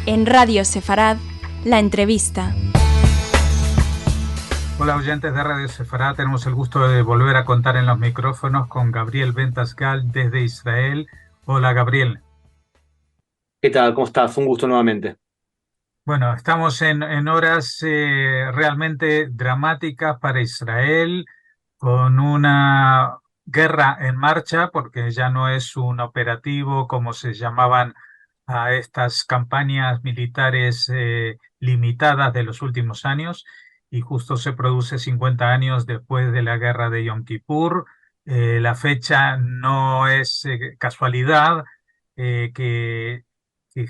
En Radio Sefarad, la entrevista. Hola oyentes de Radio Sefarad, tenemos el gusto de volver a contar en los micrófonos con Gabriel Bentasgal desde Israel. Hola Gabriel. ¿Qué tal? ¿Cómo estás? Un gusto nuevamente. Bueno, estamos en horas realmente dramáticas para Israel, con una guerra en marcha, porque ya no es un operativo como se llamaban a estas campañas militares limitadas de los últimos años, y justo se produce 50 años después de la guerra de Yom Kippur. La fecha no es casualidad que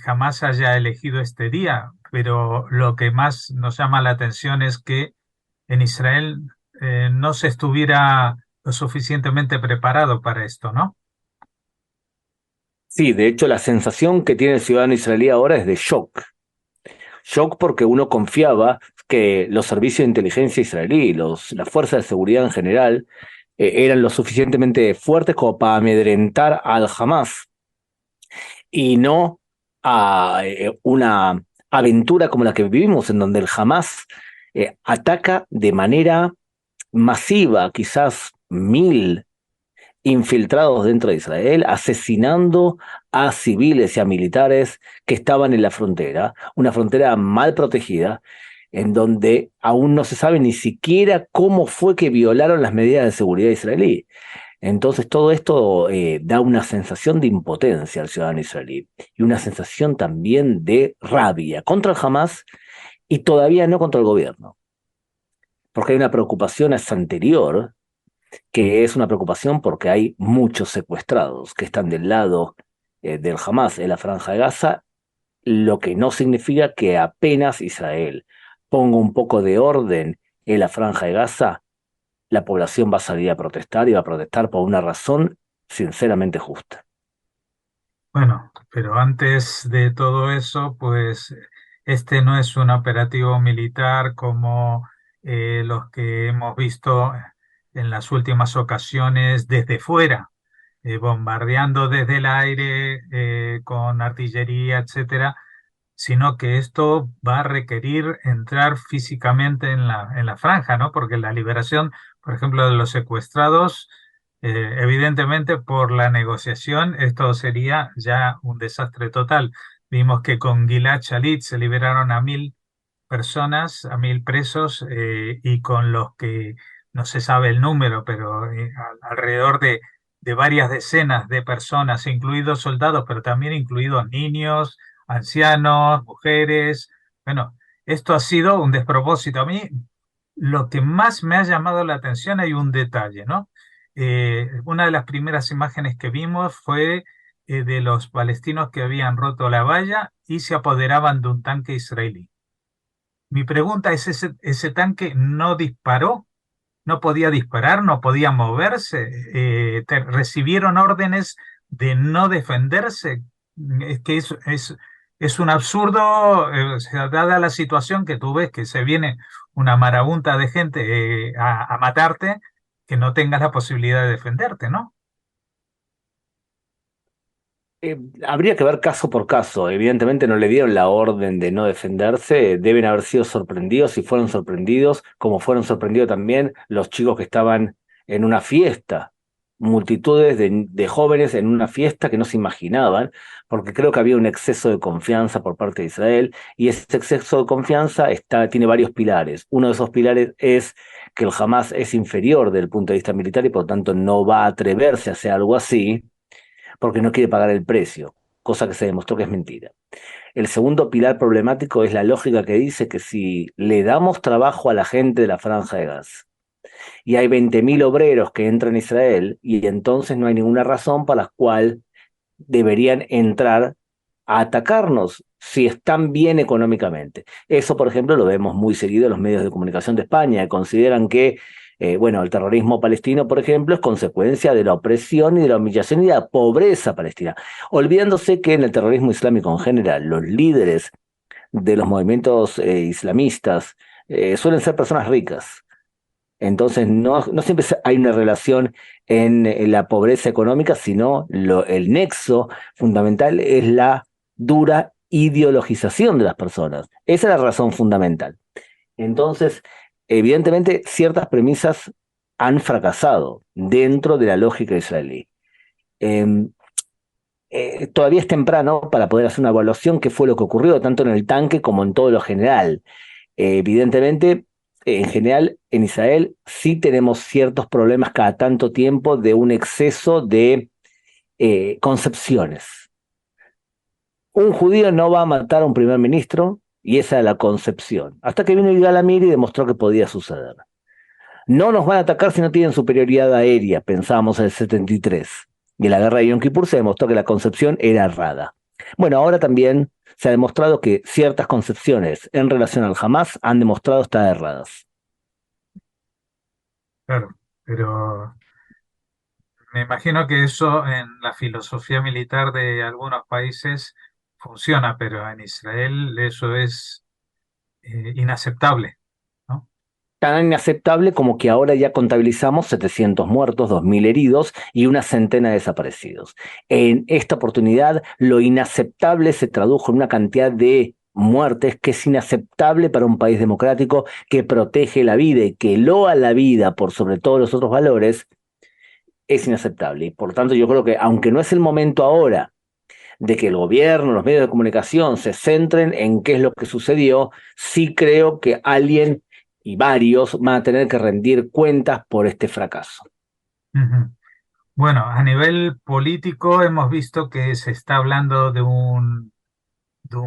jamás haya elegido este día, pero lo que más nos llama la atención es que en Israel no se estuviera lo suficientemente preparado para esto, ¿no? Sí, de hecho la sensación que tiene el ciudadano israelí ahora es de shock. Shock porque uno confiaba que los servicios de inteligencia israelí, las fuerzas de seguridad en general, eran lo suficientemente fuertes como para amedrentar al Hamas y no a una aventura como la que vivimos, en donde el Hamas ataca de manera masiva, quizás 1.000 infiltrados dentro de Israel, asesinando a civiles y a militares que estaban en la frontera, una frontera mal protegida, en donde aún no se sabe ni siquiera cómo fue que violaron las medidas de seguridad israelí. Entonces todo esto da una sensación de impotencia al ciudadano israelí y una sensación también de rabia contra el Hamas y todavía no contra el gobierno, porque hay una preocupación anterior, que es una preocupación porque hay muchos secuestrados que están del lado del Hamas en la Franja de Gaza, lo que no significa que apenas Israel ponga un poco de orden en la Franja de Gaza, la población va a salir a protestar y va a protestar por una razón sinceramente justa. Bueno, pero antes de todo eso, pues este no es un operativo militar como los que hemos visto en las últimas ocasiones desde fuera, bombardeando desde el aire con artillería, etcétera, sino que esto va a requerir entrar físicamente en la franja, ¿no? Porque la liberación, por ejemplo, de los secuestrados, evidentemente por la negociación, esto sería ya un desastre total. Vimos que con Gilad Shalit se liberaron a 1.000 personas, a 1.000 presos, y con los que no se sabe el número, pero alrededor de varias decenas de personas, incluidos soldados, pero también incluidos niños, ancianos, mujeres. Bueno, esto ha sido un despropósito. A mí lo que más me ha llamado la atención, hay un detalle, ¿no? Una de las primeras imágenes que vimos fue de los palestinos que habían roto la valla y se apoderaban de un tanque israelí. Mi pregunta es, ¿ese tanque no disparó? ¿No podía disparar? ¿No podía moverse? ¿Recibieron órdenes de no defenderse? Es que es un absurdo, o sea, dada la situación que tú ves, que se viene una marabunta de gente a matarte, que no tengas la posibilidad de defenderte, ¿no? Habría que ver caso por caso. Evidentemente no le dieron la orden de no defenderse. Deben haber sido sorprendidos y fueron sorprendidos, como fueron sorprendidos también los chicos que estaban en una fiesta. Multitudes de jóvenes en una fiesta que no se imaginaban, porque creo que había un exceso de confianza por parte de Israel, y ese exceso de confianza tiene varios pilares. Uno de esos pilares es que el Hamas es inferior desde el punto de vista militar y por tanto no va a atreverse a hacer algo así porque no quiere pagar el precio, cosa que se demostró que es mentira. El segundo pilar problemático es la lógica que dice que si le damos trabajo a la gente de la Franja de Gaza y hay 20.000 obreros que entran a Israel, y entonces no hay ninguna razón para la cual deberían entrar a atacarnos si están bien económicamente. Eso, por ejemplo, lo vemos muy seguido en los medios de comunicación de España, que consideran que bueno, el terrorismo palestino, por ejemplo, es consecuencia de la opresión y de la humillación y de la pobreza palestina, olvidándose que en el terrorismo islámico en general, los líderes de los movimientos islamistas suelen ser personas ricas. Entonces, no siempre hay una relación en la pobreza económica, sino el nexo fundamental es la dura ideologización de las personas. Esa es la razón fundamental. Entonces, evidentemente, ciertas premisas han fracasado dentro de la lógica israelí. Eh, Todavía es temprano para poder hacer una evaluación qué fue lo que ocurrió, tanto en el tanque como en todo lo general. Evidentemente, en general, en Israel sí tenemos ciertos problemas cada tanto tiempo de un exceso de concepciones. Un judío no va a matar a un primer ministro, y esa es la concepción. Hasta que vino Yigal Amir y demostró que podía suceder. No nos van a atacar si no tienen superioridad aérea, pensábamos en el 73. Y en la guerra de Yom Kippur se demostró que la concepción era errada. Bueno, ahora también se ha demostrado que ciertas concepciones en relación al Hamas han demostrado estar erradas. Claro, pero me imagino que eso en la filosofía militar de algunos países funciona, pero en Israel eso es inaceptable, ¿no? Tan inaceptable como que ahora ya contabilizamos 700 muertos, 2.000 heridos y una centena de desaparecidos. En esta oportunidad, lo inaceptable se tradujo en una cantidad de muertes que es inaceptable para un país democrático que protege la vida y que loa la vida por sobre todos los otros valores, es inaceptable. Y por tanto, yo creo que aunque no es el momento ahora de que el gobierno, los medios de comunicación se centren en qué es lo que sucedió, sí creo que alguien y varios van a tener que rendir cuentas por este fracaso. Ujú. Bueno, a nivel político hemos visto que se está hablando de un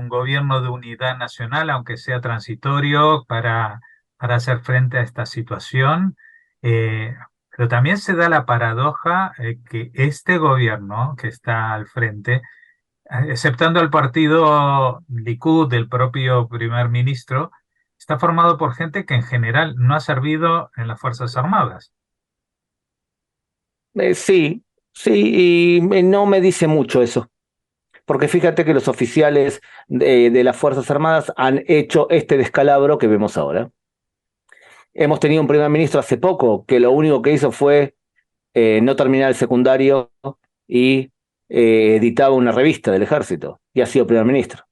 gobierno de unidad nacional, aunque sea transitorio, para hacer frente a esta situación. Pero también se da la paradoja que este gobierno que está al frente, exceptando el partido Likud del propio primer ministro, está formado por gente que en general no ha servido en las Fuerzas Armadas. Sí, sí, y no me dice mucho eso, porque fíjate que los oficiales de las Fuerzas Armadas han hecho este descalabro que vemos ahora. Hemos tenido un primer ministro hace poco que lo único que hizo fue no terminar el secundario y editaba una revista del ejército y ha sido primer ministro.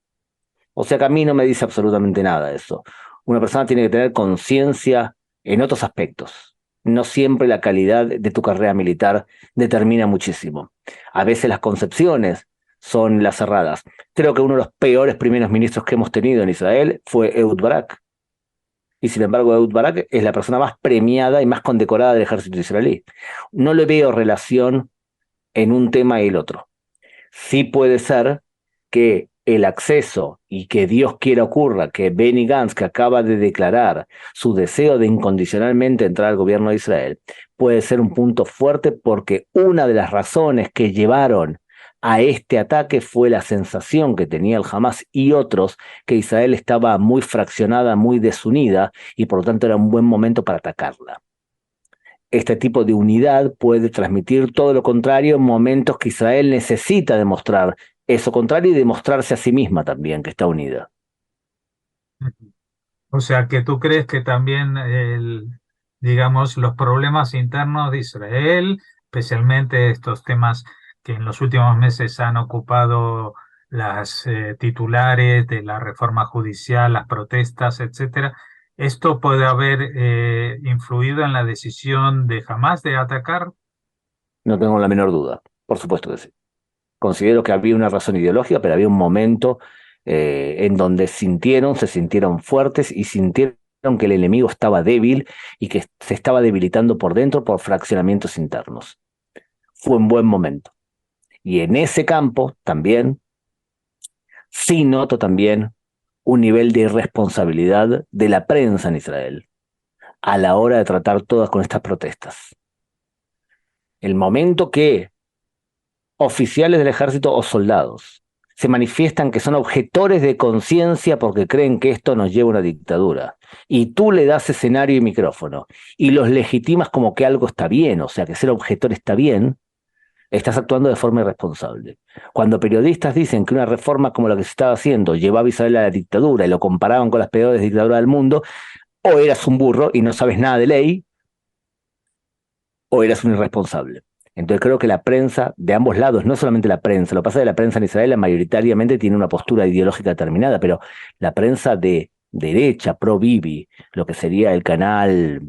O sea que a mí no me dice absolutamente nada eso. Una persona tiene que tener conciencia en otros aspectos. No siempre la calidad de tu carrera militar determina muchísimo. A veces las concepciones son las erradas. Creo que uno de los peores primeros ministros que hemos tenido en Israel fue Ehud Barak. Y sin embargo, Ehud Barak es la persona más premiada y más condecorada del ejército israelí. No le veo relación en un tema y el otro. Sí puede ser que el acceso y que Dios quiera ocurra, que Benny Gantz, que acaba de declarar su deseo de incondicionalmente entrar al gobierno de Israel, puede ser un punto fuerte porque una de las razones que llevaron a este ataque fue la sensación que tenía el Hamas y otros que Israel estaba muy fraccionada, muy desunida y por lo tanto era un buen momento para atacarla. Este tipo de unidad puede transmitir todo lo contrario en momentos que Israel necesita demostrar eso contrario y demostrarse a sí misma también que está unida. Ujú. O sea, que tú crees que también digamos, los problemas internos de Israel, especialmente estos temas que en los últimos meses han ocupado las titulares de la reforma judicial, las protestas, etcétera, esto puede haber influido en la decisión de Hamás de atacar. No tengo la menor duda. Por supuesto que sí. Considero que había una razón ideológica, pero había un momento en donde se sintieron fuertes y sintieron que el enemigo estaba débil y que se estaba debilitando por dentro por fraccionamientos internos. Fue un buen momento. Y en ese campo también, sí noto también un nivel de irresponsabilidad de la prensa en Israel a la hora de tratar todas con estas protestas. El momento que oficiales del ejército o soldados se manifiestan que son objetores de conciencia porque creen que esto nos lleva a una dictadura, y tú le das escenario y micrófono, y los legitimas como que algo está bien, o sea, que ser objetor está bien, estás actuando de forma irresponsable. Cuando periodistas dicen que una reforma como la que se estaba haciendo llevaba a Israel a la dictadura y lo comparaban con las peores dictaduras del mundo, o eras un burro y no sabes nada de ley, o eras un irresponsable. Entonces creo que la prensa de ambos lados, no solamente la prensa, lo que pasa es que la prensa en Israel mayoritariamente tiene una postura ideológica determinada, pero la prensa de derecha, pro-Bibi, lo que sería el canal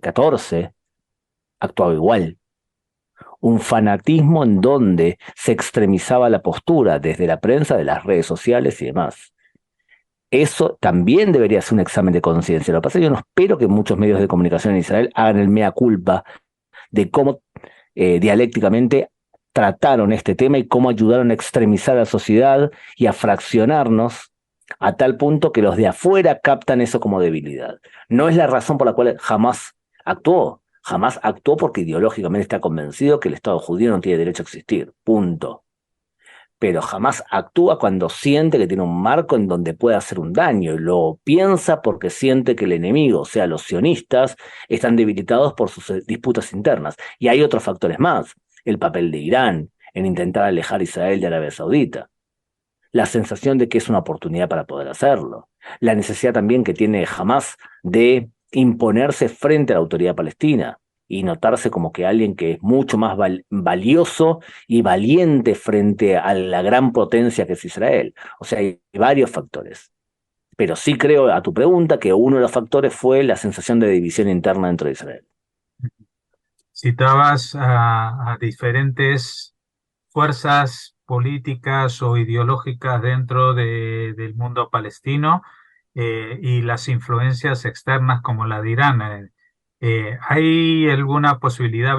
14, actuaba igual. Un fanatismo en donde se extremizaba la postura desde la prensa, de las redes sociales y demás. Eso también debería ser un examen de conciencia. Lo que pasa es que yo no espero que muchos medios de comunicación en Israel hagan el mea culpa de cómo dialécticamente trataron este tema y cómo ayudaron a extremizar a la sociedad y a fraccionarnos a tal punto que los de afuera captan eso como debilidad. No es la razón por la cual jamás actuó. Jamás actuó porque ideológicamente está convencido que el Estado judío no tiene derecho a existir. Punto. Pero jamás actúa cuando siente que tiene un marco en donde puede hacer un daño. Lo piensa porque siente que el enemigo, o sea, los sionistas, están debilitados por sus disputas internas. Y hay otros factores más. El papel de Irán en intentar alejar a Israel de Arabia Saudita. La sensación de que es una oportunidad para poder hacerlo. La necesidad también que tiene Hamás de imponerse frente a la autoridad palestina y notarse como que alguien que es mucho más valioso y valiente frente a la gran potencia que es Israel. O sea, hay varios factores. Pero sí creo, a tu pregunta, que uno de los factores fue la sensación de división interna dentro de Israel. Citabas a diferentes fuerzas políticas o ideológicas dentro del mundo palestino y las influencias externas como la de Irán. ¿Hay alguna posibilidad,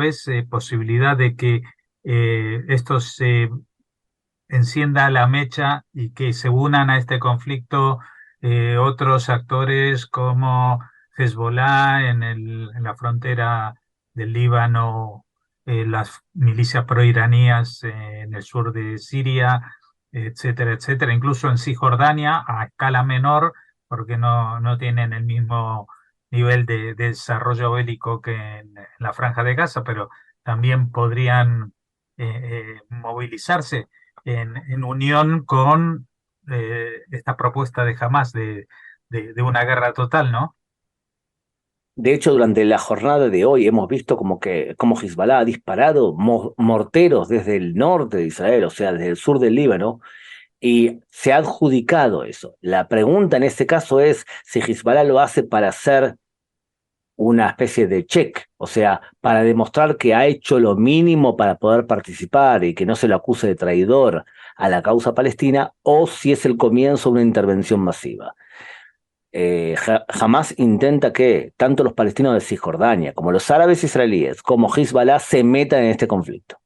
posibilidad de que esto se encienda la mecha y que se unan a este conflicto otros actores como Hezbollah en la frontera del Líbano, las milicias proiraníes en el sur de Siria, etcétera, etcétera, incluso en Cisjordania a escala menor, porque no tienen el mismo nivel de desarrollo bélico que en la Franja de Gaza, pero también podrían movilizarse en unión con esta propuesta de Hamás de una guerra total, ¿no? De hecho, durante la jornada de hoy hemos visto como Hezbollah ha disparado morteros desde el norte de Israel, o sea, desde el sur del Líbano, y se ha adjudicado eso. La pregunta en este caso es si Hezbollah lo hace para hacer una especie de check, o sea, para demostrar que ha hecho lo mínimo para poder participar y que no se lo acuse de traidor a la causa palestina, o si es el comienzo de una intervención masiva. Jamás intenta que tanto los palestinos de Cisjordania como los árabes israelíes como Hezbollah se metan en este conflicto.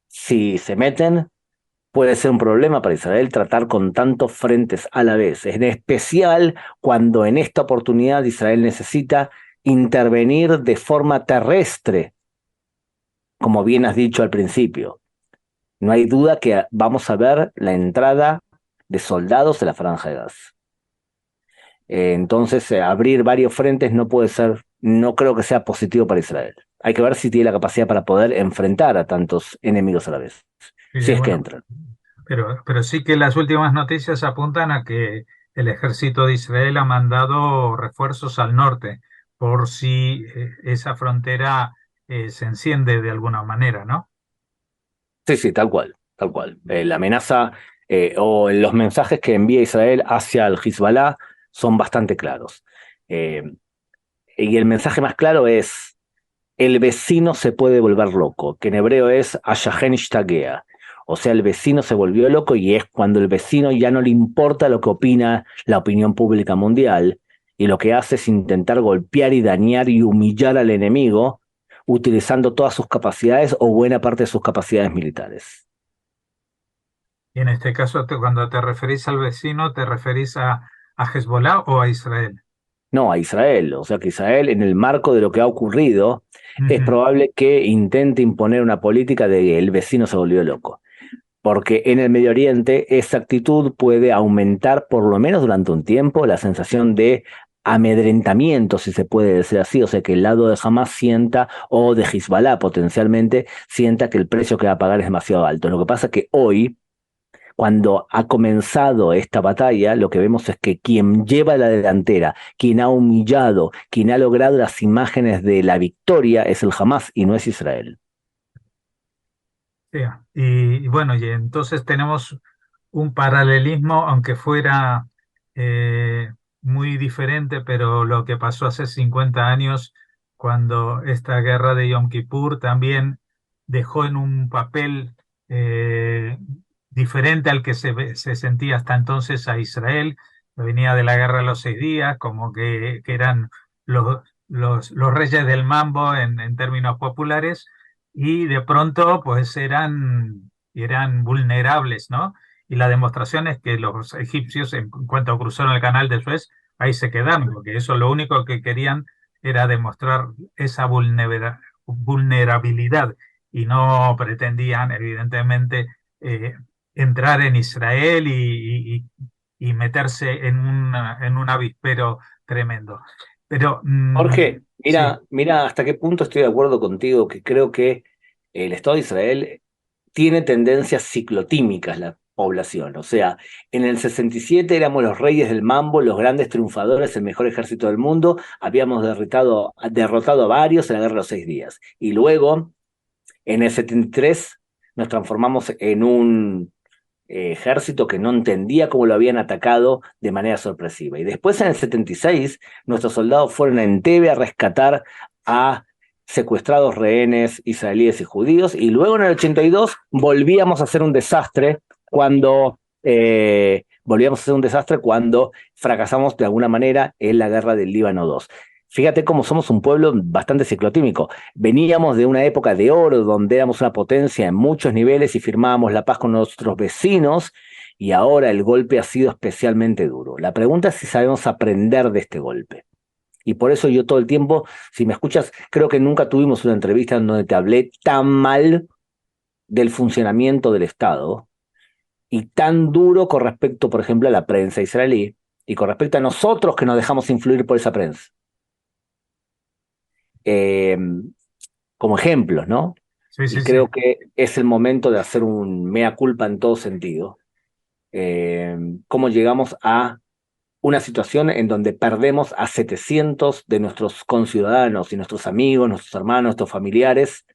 Si se meten, puede ser un problema para Israel tratar con tantos frentes a la vez, en especial cuando en esta oportunidad Israel necesita intervenir de forma terrestre, como bien has dicho al principio. No hay duda que vamos a ver la entrada de soldados de la Franja de Gaza. Entonces, abrir varios frentes no puede ser, no creo que sea positivo para Israel. Hay que ver si tiene la capacidad para poder enfrentar a tantos enemigos a la vez, si es que Bueno, entran. pero sí que las últimas noticias apuntan a que el ejército de Israel ha mandado refuerzos al norte por si esa frontera se enciende de alguna manera, ¿no? Sí, sí, tal cual, tal cual. La amenaza o los mensajes que envía Israel hacia el Hezbollah son bastante claros. Eh, y el mensaje más claro es, el vecino se puede volver loco, que en hebreo es Ashahen Ishtagea. O sea, el vecino se volvió loco y es cuando el vecino ya no le importa lo que opina la opinión pública mundial y lo que hace es intentar golpear y dañar y humillar al enemigo utilizando todas sus capacidades o buena parte de sus capacidades militares. Y en este caso, cuando te referís al vecino, ¿te referís a Hezbollah o a Israel? No, a Israel. O sea que Israel, en el marco de lo que ha ocurrido, es Ujú. probable que intente imponer una política de que el vecino se volvió loco. Porque en el Medio Oriente esa actitud puede aumentar, por lo menos durante un tiempo, la sensación de amedrentamiento, si se puede decir así, o sea que el lado de Hamas sienta, o de Hezbollah potencialmente, sienta que el precio que va a pagar es demasiado alto. Lo que pasa es que hoy, Cuando ha comenzado esta batalla, lo que vemos es que quien lleva la delantera, quien ha humillado, quien ha logrado las imágenes de la victoria es el Hamás y no es Israel. Sí, y bueno, y entonces tenemos un paralelismo, aunque fuera eh, muy diferente, pero lo que pasó hace 50 años, cuando esta guerra de Yom Kippur también dejó en un papel eh, diferente al que se sentía hasta entonces a Israel, que venía de la guerra de los 6 días, como que eran los reyes del mambo en términos populares, y de pronto pues eran vulnerables, ¿no? Y la demostración es que los egipcios, en cuanto cruzaron el canal de Suez, ahí se quedaron, porque eso lo único que querían era demostrar esa vulnerabilidad y no pretendían, evidentemente, entrar en Israel y meterse en un avispero tremendo. Pero Jorge, sí, mira hasta qué punto estoy de acuerdo contigo, que creo que el Estado de Israel tiene tendencias ciclotímicas la población. O sea, en el 67 éramos los reyes del mambo, los grandes triunfadores, el mejor ejército del mundo, habíamos derrotado a varios en la Guerra de los 6 días. Y luego, en el 73, nos transformamos en un ejército que no entendía cómo lo habían atacado de manera sorpresiva. Y después, en el 76, nuestros soldados fueron a Entebbe a rescatar a secuestrados rehenes israelíes y judíos, y luego en el 82 volvíamos a hacer un desastre cuando fracasamos de alguna manera en la guerra del Líbano 2. Fíjate cómo somos un pueblo bastante ciclotímico. Veníamos de una época de oro donde éramos una potencia en muchos niveles y firmábamos la paz con nuestros vecinos, y ahora el golpe ha sido especialmente duro. La pregunta es si sabemos aprender de este golpe. Y por eso yo todo el tiempo, si me escuchas, creo que nunca tuvimos una entrevista en donde te hablé tan mal del funcionamiento del Estado y tan duro con respecto, por ejemplo, a la prensa israelí y con respecto a nosotros que nos dejamos influir por esa prensa. Eh, Como ejemplos, ¿no? sí, Y sí, sí. creo que es el momento de hacer un mea culpa en todo sentido. Cómo llegamos a una situación en donde perdemos a 700 de nuestros conciudadanos y nuestros amigos, nuestros hermanos, nuestros familiares,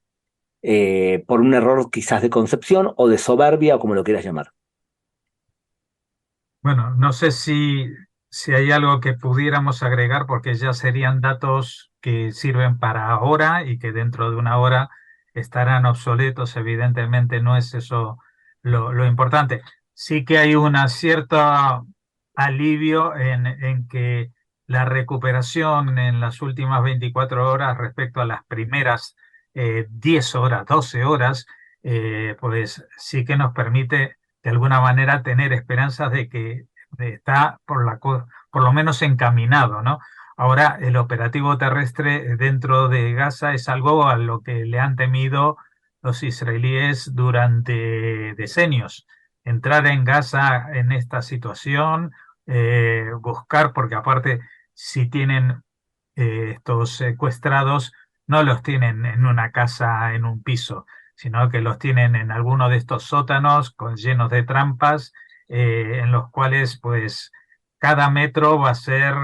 por un error quizás de concepción o de soberbia o como lo quieras llamar. Bueno, no sé si hay algo que pudiéramos agregar, porque ya serían datos que sirven para ahora y que dentro de una hora estarán obsoletos. Evidentemente no es eso lo importante. Sí que hay un cierto alivio en que la recuperación en las últimas 24 horas respecto a las primeras 10 horas, 12 horas, pues sí que nos permite de alguna manera tener esperanzas de que está por lo menos encaminado, ¿no? Ahora, el operativo terrestre dentro de Gaza es algo a lo que le han temido los israelíes durante decenios. Entrar en Gaza en esta situación, buscar, porque aparte, si tienen estos secuestrados, no los tienen en una casa, en un piso, sino que los tienen en alguno de estos sótanos llenos de trampas, en los cuales pues cada metro va a ser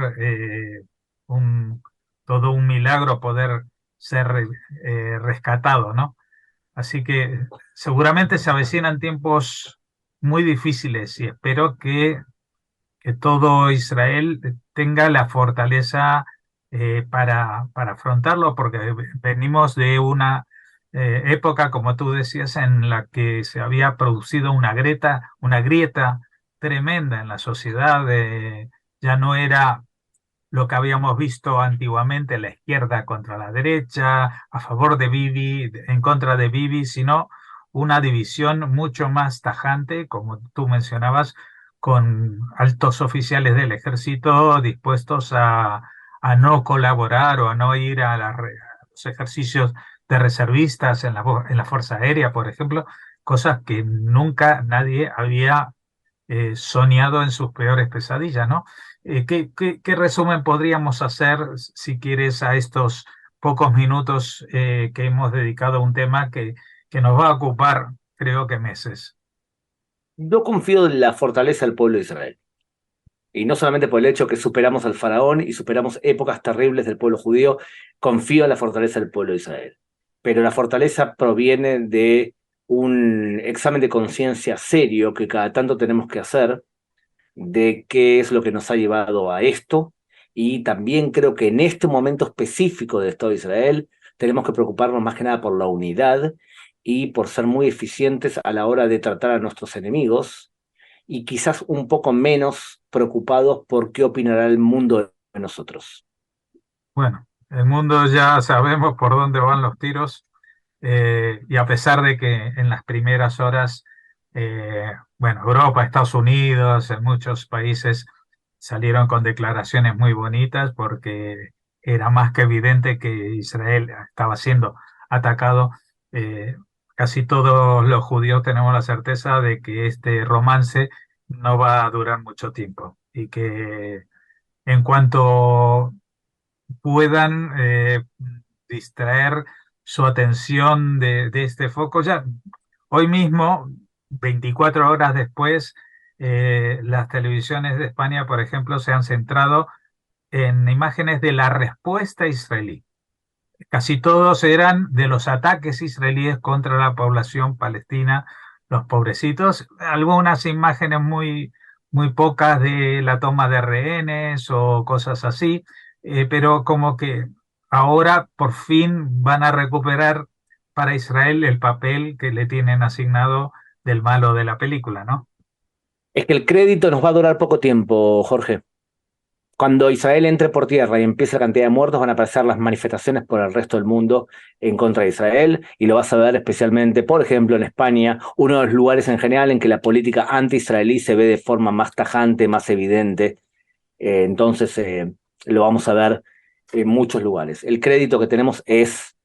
un, todo un milagro poder ser rescatado, ¿no? Así que seguramente se avecinan tiempos muy difíciles y espero que todo Israel tenga la fortaleza para afrontarlo, porque venimos de una época, como tú decías, en la que se había producido una grieta tremenda en la sociedad. Ya no era lo que habíamos visto antiguamente, la izquierda contra la derecha, a favor de Bibi, en contra de Bibi, sino una división mucho más tajante, como tú mencionabas, con altos oficiales del ejército dispuestos a no colaborar o a no ir a los ejercicios de reservistas en la Fuerza Aérea, por ejemplo, cosas que nunca nadie había soñado en sus peores pesadillas, ¿no? ¿Qué resumen podríamos hacer, si quieres, a estos pocos minutos que hemos dedicado a un tema que nos va a ocupar, creo que meses? Yo confío en la fortaleza del pueblo de Israel. Y no solamente por el hecho que superamos al faraón y superamos épocas terribles del pueblo judío, confío en la fortaleza del pueblo de Israel. Pero la fortaleza proviene de un examen de conciencia serio que cada tanto tenemos que hacer de qué es lo que nos ha llevado a esto. Y también creo que en este momento específico del Estado de Israel tenemos que preocuparnos más que nada por la unidad y por ser muy eficientes a la hora de tratar a nuestros enemigos y quizás un poco menos preocupados por qué opinará el mundo de nosotros. Bueno, el mundo ya sabemos por dónde van los tiros. Y a pesar de que en las primeras horas, bueno, Europa, Estados Unidos, en muchos países salieron con declaraciones muy bonitas porque era más que evidente que Israel estaba siendo atacado. eh, Casi todos los judíos tenemos la certeza de que este romance no va a durar mucho tiempo y que en cuanto puedan distraer su atención de este foco. Ya hoy mismo, 24 horas después, las televisiones de España, por ejemplo, se han centrado en imágenes de la respuesta israelí. Casi todos eran de los ataques israelíes contra la población palestina, los pobrecitos. Algunas imágenes muy pocas de la toma de rehenes o cosas así, pero como que ahora por fin van a recuperar para Israel el papel que le tienen asignado del malo de la película, ¿no? Es que el crédito nos va a durar poco tiempo, Jorge. Cuando Israel entre por tierra y empiece la cantidad de muertos, van a aparecer las manifestaciones por el resto del mundo en contra de Israel, y lo vas a ver especialmente, por ejemplo, en España, uno de los lugares en general en que la política anti-israelí se ve de forma más tajante, más evidente. Entonces, lo vamos a ver en muchos lugares. El crédito que tenemos es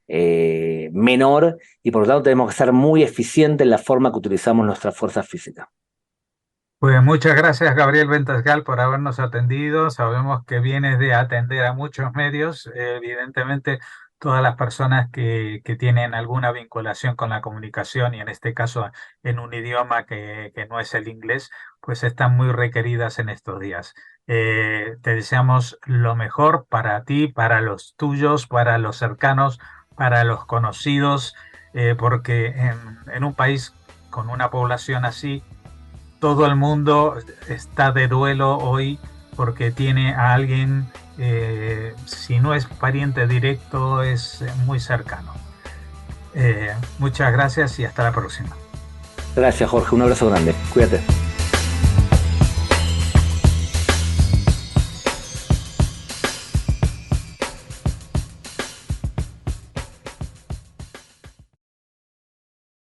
menor y por lo tanto tenemos que ser muy eficientes en la forma que utilizamos nuestra fuerza física. Pues muchas gracias, Gabriel Ventasgal, por habernos atendido. Sabemos que vienes de atender a muchos medios. Evidentemente, todas las personas que tienen alguna vinculación con la comunicación y en este caso en un idioma que no es el inglés, pues están muy requeridas en estos días. Te deseamos lo mejor para ti, para los tuyos, para los cercanos, para los conocidos, porque en un país con una población así, todo el mundo está de duelo hoy porque tiene a alguien, si no es pariente directo, es muy cercano. Muchas gracias y hasta la próxima. Gracias, Jorge. Un abrazo grande. Cuídate.